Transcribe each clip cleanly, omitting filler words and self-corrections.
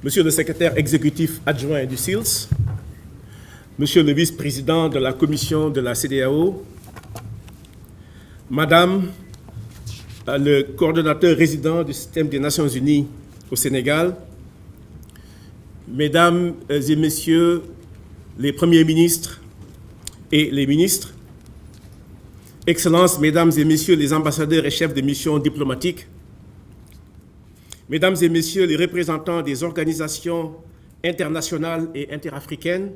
Monsieur le secrétaire exécutif adjoint du SEALS, Monsieur le vice-président de la commission de la CEDEAO, Madame le coordonnateur résident du système des Nations Unies au Sénégal, Mesdames et Messieurs les premiers ministres et les ministres, Excellences, Mesdames et Messieurs les ambassadeurs et chefs de mission diplomatiques, Mesdames et Messieurs les représentants des organisations internationales et interafricaines,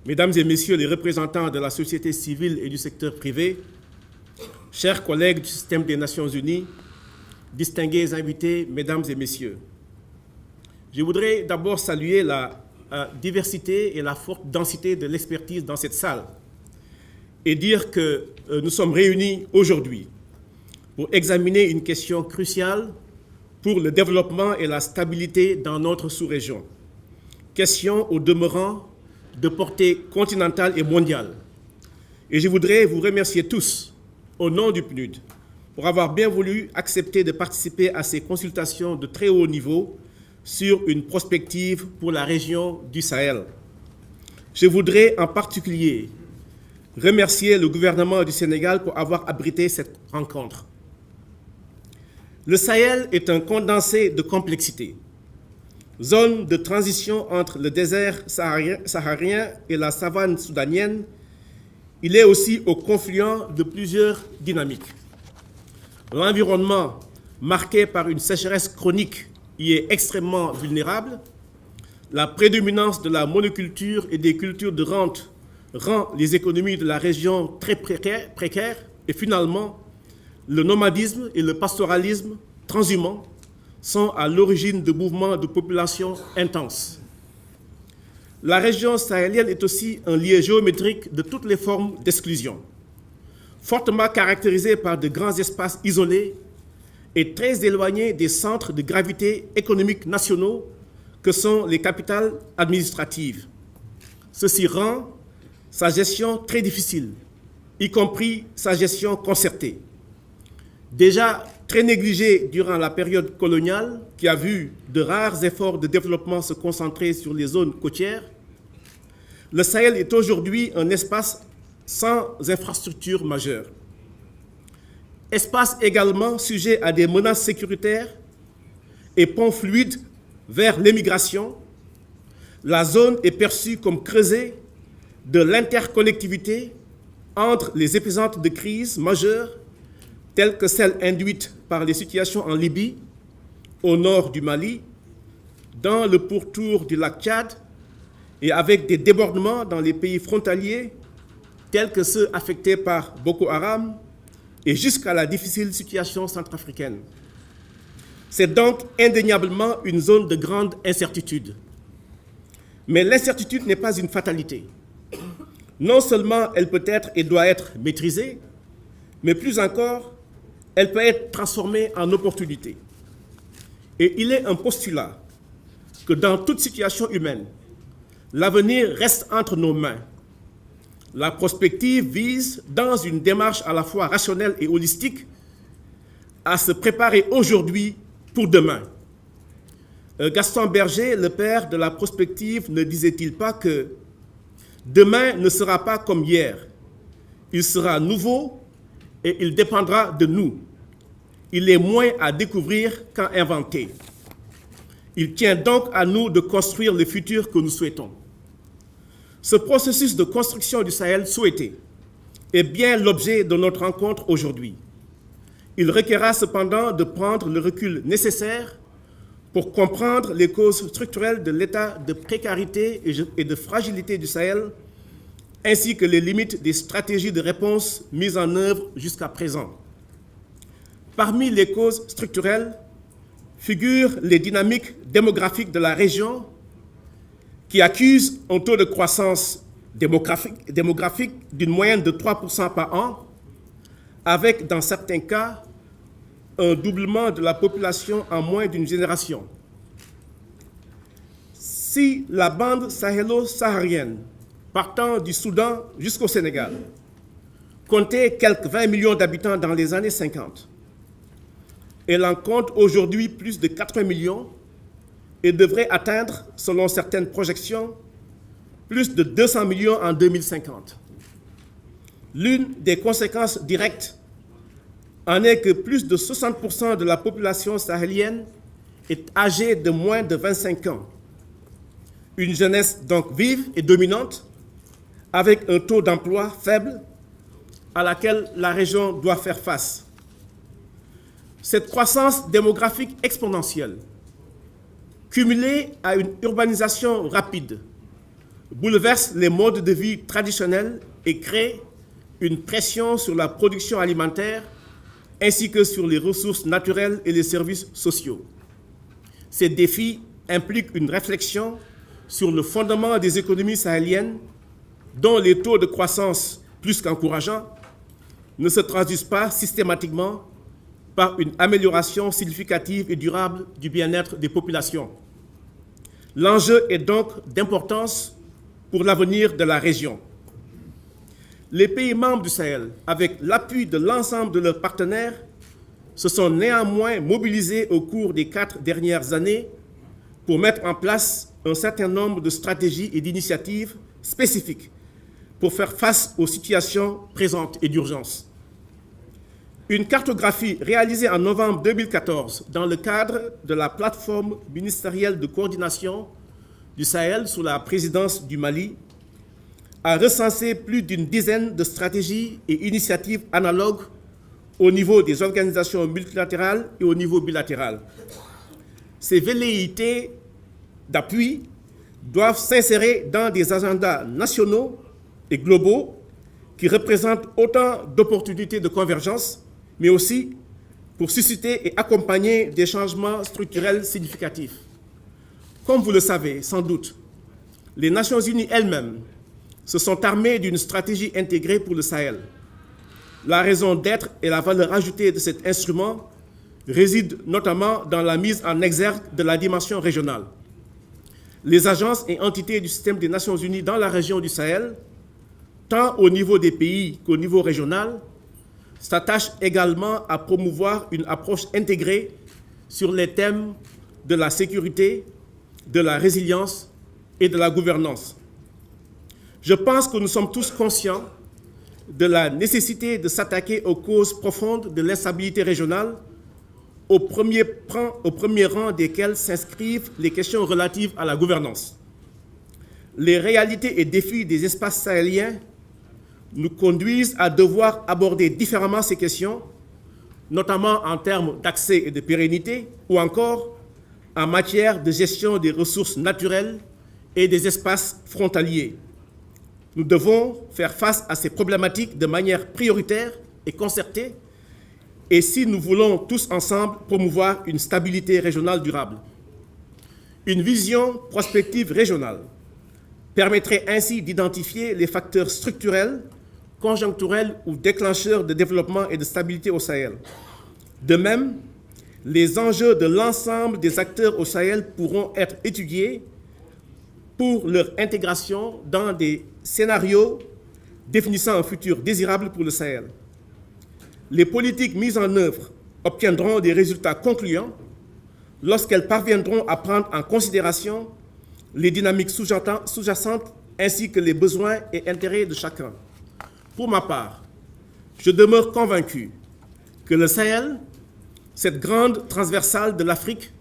Mesdames et Messieurs les représentants de la société civile et du secteur privé, chers collègues du système des Nations Unies, distingués invités, Mesdames et Messieurs, je voudrais d'abord saluer la diversité et la forte densité de l'expertise dans cette salle et dire que nous sommes réunis aujourd'hui pour examiner une question cruciale pour le développement et la stabilité dans notre sous-région. Question au demeurant de portée continentale et mondiale. Et je voudrais vous remercier tous, au nom du PNUD, pour avoir bien voulu accepter de participer à ces consultations de très haut niveau sur une prospective pour la région du Sahel. Je voudrais en particulier remercier le gouvernement du Sénégal pour avoir abrité cette rencontre. Le Sahel est un condensé de complexité. Zone de transition entre le désert saharien et la savane soudanienne, il est aussi au confluent de plusieurs dynamiques. L'environnement, marqué par une sécheresse chronique, y est extrêmement vulnérable. La prédominance de la monoculture et des cultures de rente rend les économies de la région très précaires. Et finalement, le nomadisme et le pastoralisme transhumant sont à l'origine de mouvements de population intenses. La région sahélienne est aussi un lieu géométrique de toutes les formes d'exclusion, fortement caractérisée par de grands espaces isolés et très éloignés des centres de gravité économiques nationaux que sont les capitales administratives. Ceci rend sa gestion très difficile, y compris sa gestion concertée. Déjà très négligée durant la période coloniale, qui a vu de rares efforts de développement se concentrer sur les zones côtières, le Sahel est aujourd'hui un espace sans infrastructures majeures. Espace également sujet à des menaces sécuritaires et pont fluide vers l'émigration. La zone est perçue comme creusée de l'interconnectivité entre les épicentres de crise majeures telles que celles induites par les situations en Libye, au nord du Mali, dans le pourtour du lac Tchad et avec des débordements dans les pays frontaliers tels que ceux affectés par Boko Haram et jusqu'à la difficile situation centrafricaine. C'est donc indéniablement une zone de grande incertitude. Mais l'incertitude n'est pas une fatalité. Non seulement elle peut être et doit être maîtrisée, mais plus encore, elle peut être transformée en opportunité. Et il est un postulat que dans toute situation humaine, l'avenir reste entre nos mains. La prospective vise, dans une démarche à la fois rationnelle et holistique, à se préparer aujourd'hui pour demain. Gaston Berger, le père de la prospective, ne disait-il pas que demain ne sera pas comme hier, il sera nouveau et il dépendra de nous. Il est moins à découvrir qu'à inventer. Il tient donc à nous de construire le futur que nous souhaitons. Ce processus de construction du Sahel souhaité est bien l'objet de notre rencontre aujourd'hui. Il requerra cependant de prendre le recul nécessaire pour comprendre les causes structurelles de l'état de précarité et de fragilité du Sahel, ainsi que les limites des stratégies de réponse mises en œuvre jusqu'à présent. Parmi les causes structurelles figurent les dynamiques démographiques de la région qui accusent un taux de croissance démographique d'une moyenne de 3% par an, avec, dans certains cas, un doublement de la population en moins d'une génération. Si la bande sahélo-saharienne, partant du Soudan jusqu'au Sénégal, comptait quelques 20 millions d'habitants dans les années 50, elle en compte aujourd'hui plus de 80 millions et devrait atteindre, selon certaines projections, plus de 200 millions en 2050. L'une des conséquences directes en est que plus de 60% de la population sahélienne est âgée de moins de 25 ans. Une jeunesse donc vive et dominante, avec un taux d'emploi faible à laquelle la région doit faire face. Cette croissance démographique exponentielle, cumulée à une urbanisation rapide, bouleverse les modes de vie traditionnels et crée une pression sur la production alimentaire ainsi que sur les ressources naturelles et les services sociaux. Ces défis impliquent une réflexion sur le fondement des économies sahéliennes dont les taux de croissance plus qu'encourageants ne se traduisent pas systématiquement par une amélioration significative et durable du bien-être des populations. L'enjeu est donc d'importance pour l'avenir de la région. Les pays membres du Sahel, avec l'appui de l'ensemble de leurs partenaires, se sont néanmoins mobilisés au cours des 4 dernières années pour mettre en place un certain nombre de stratégies et d'initiatives spécifiques pour faire face aux situations présentes et d'urgence. Une cartographie réalisée en novembre 2014 dans le cadre de la plateforme ministérielle de coordination du Sahel sous la présidence du Mali a recensé plus d'une dizaine de stratégies et initiatives analogues au niveau des organisations multilatérales et au niveau bilatéral. Ces velléités d'appui doivent s'insérer dans des agendas nationaux et globaux qui représentent autant d'opportunités de convergence, mais aussi pour susciter et accompagner des changements structurels significatifs. Comme vous le savez sans doute, les Nations Unies elles-mêmes se sont armées d'une stratégie intégrée pour le Sahel. La raison d'être et la valeur ajoutée de cet instrument résident notamment dans la mise en exergue de la dimension régionale. Les agences et entités du système des Nations Unies dans la région du Sahel, tant au niveau des pays qu'au niveau régional, s'attachent également à promouvoir une approche intégrée sur les thèmes de la sécurité, de la résilience et de la gouvernance. Je pense que nous sommes tous conscients de la nécessité de s'attaquer aux causes profondes de l'instabilité régionale, au premier rang desquelles s'inscrivent les questions relatives à la gouvernance. Les réalités et défis des espaces sahéliens nous conduisent à devoir aborder différemment ces questions, notamment en termes d'accès et de pérennité, ou encore en matière de gestion des ressources naturelles et des espaces frontaliers. Nous devons faire face à ces problématiques de manière prioritaire et concertée, et si nous voulons tous ensemble promouvoir une stabilité régionale durable. Une vision prospective régionale permettrait ainsi d'identifier les facteurs structurels, conjoncturels ou déclencheurs de développement et de stabilité au Sahel. De même, les enjeux de l'ensemble des acteurs au Sahel pourront être étudiés pour leur intégration dans des scénarios définissant un futur désirable pour le Sahel. Les politiques mises en œuvre obtiendront des résultats concluants lorsqu'elles parviendront à prendre en considération les dynamiques sous-jacentes ainsi que les besoins et intérêts de chacun. Pour ma part, je demeure convaincu que le Sahel, cette grande transversale de l'Afrique,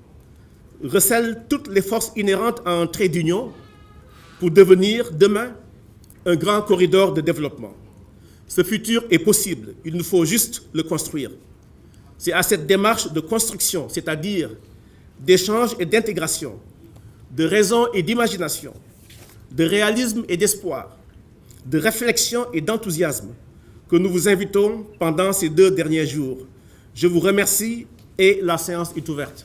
recèle toutes les forces inhérentes à un trait d'union pour devenir demain un grand corridor de développement. Ce futur est possible, il nous faut juste le construire. C'est à cette démarche de construction, c'est-à-dire d'échange et d'intégration, de raison et d'imagination, de réalisme et d'espoir, de réflexion et d'enthousiasme que nous vous invitons pendant ces 2 derniers jours. Je vous remercie et la séance est ouverte.